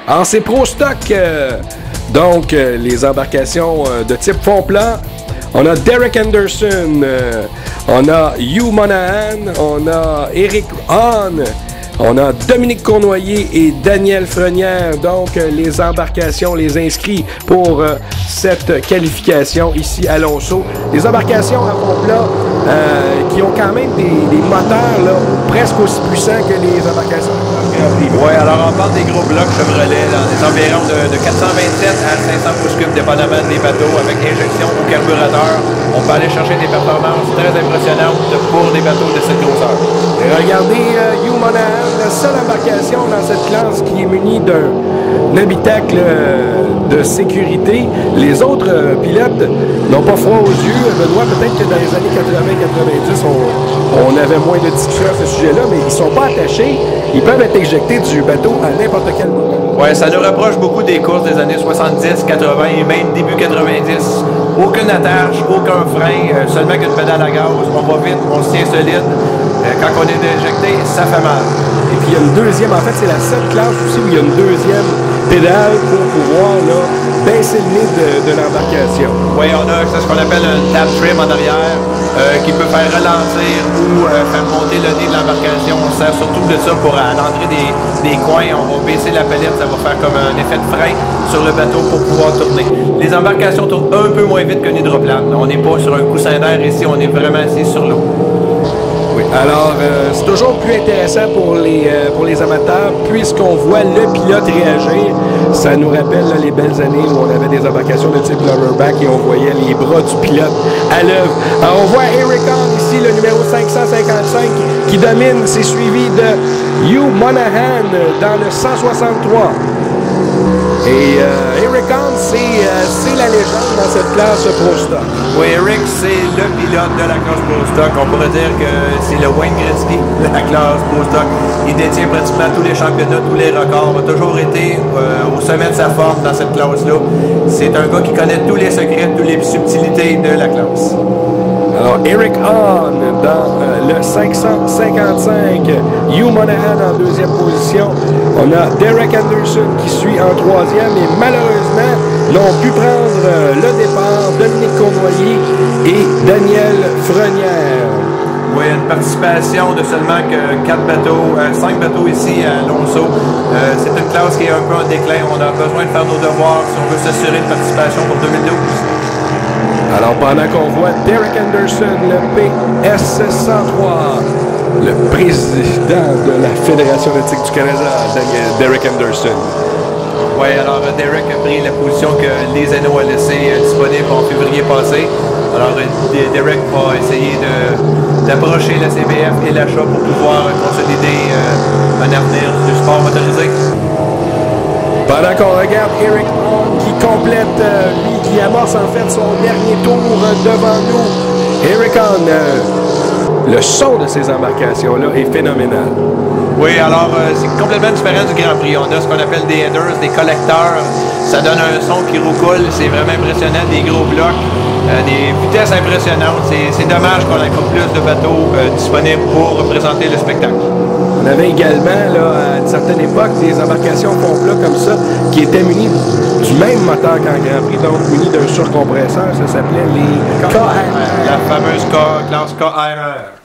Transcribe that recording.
Alors, c'est Pro Stock, donc les embarcations de type fond plat. On a Derek Anderson, on a Hugh Monahan, on a Eric Hahn, on a Dominique Cournoyer et Daniel Frenière. Donc, les embarcations, les inscrits pour cette qualification ici à Lonceau. Des embarcations à fond plat qui ont quand même des moteurs là, presque aussi puissants que les embarcations de Grand Prix. Oui, alors on parle des gros blocs Chevrolet, dans des environs de 427 à 500 pouces cubes, dépendamment des bateaux, avec injection au carburateur. On peut aller chercher des performances très impressionnantes pour des bateaux de cette grosseur. Et regardez Hugh Monahan, la seule embarcation dans cette classe qui est munie d'un habitacle de sécurité. Les autres pilotes n'ont pas froid aux yeux. Benoît, peut-être que dans les années 80-90, on avait moins de discussions à ce sujet-là, mais ils ne sont pas attachés. Ils peuvent être éjectés du bateau à n'importe quel moment. Oui, ça nous rapproche beaucoup des courses des années 70, 80 et même début 90. Aucune attache, aucun frein, seulement qu'une pédale à gaz. On va vite, on se tient solide. Quand on est éjecté, ça fait mal. Et puis il y a une deuxième, en fait c'est la seule classe aussi où il y a une deuxième pédale pour pouvoir là, baisser le nez de l'embarcation. Oui, on a ce qu'on appelle un tap trim en arrière qui peut faire ralentir ou faire monter le nez de l'embarcation. On sert surtout de ça pour à l'entrée des coins. On va baisser la palette, ça va faire comme un effet de frein sur le bateau pour pouvoir tourner. Les embarcations tournent un peu moins vite qu'un hydroplane. On n'est pas sur un coussin d'air ici, on est vraiment assis sur l'eau. Oui, alors c'est toujours plus intéressant pour les amateurs puisqu'on voit le pilote réagir. Ça nous rappelle là, les belles années où on avait des embarcations de type Lumberback et on voyait les bras du pilote à l'œuvre. Alors on voit Eric Hahn ici, le numéro 555 qui domine, c'est suivi de Hugh Monahan dans le 163. Et Eric Hahn, c'est la légende dans cette classe Pro Stock. Oui, Eric, c'est le pilote de la classe Pro Stock. On pourrait dire que c'est le Wayne Gretzky de la classe Pro Stock. Il détient pratiquement tous les championnats, tous les records. Il a toujours été au sommet de sa forme dans cette classe-là. C'est un gars qui connaît tous les secrets, toutes les subtilités de la classe. Alors, Eric Hahn dans le 555, Hugh Monahan en deuxième position. On a Derek Anderson qui suit en troisième et malheureusement n'ont pu prendre le départ Dominique Cournoyer et Daniel Frenière. Oui, une participation de seulement que 5 bateaux ici à Lonceau. C'est une classe qui est un peu en déclin. On a besoin de faire nos devoirs si on veut s'assurer une participation pour 2012. Alors, pendant qu'on voit Derek Anderson, le PS103, le président de la Fédération nautique du Canada, Derek Anderson. Oui, alors Derek a pris la position que les Hainaut a laissée disponible en février passé. Alors, Derek va essayer d'approcher la CBF et l'achat pour pouvoir consolider un avenir du sport motorisé. Pendant qu'on regarde Eric Hahn qui complète, lui qui amorce en fait son dernier tour devant nous. Eric Hahn, le son de ces embarcations-là est phénoménal. Oui, alors c'est complètement différent du Grand Prix. On a ce qu'on appelle des headers, des collecteurs. Ça donne un son qui roucoule, c'est vraiment impressionnant, des gros blocs, des vitesses impressionnantes. C'est dommage qu'on n'ait pas plus de bateaux disponibles pour représenter le spectacle. On avait également, là, à une certaine époque, des embarcations fond plat comme ça, qui étaient munies du même moteur qu'en Grand Prix, donc munies d'un surcompresseur. Ça s'appelait les KRR. La fameuse classe KRR.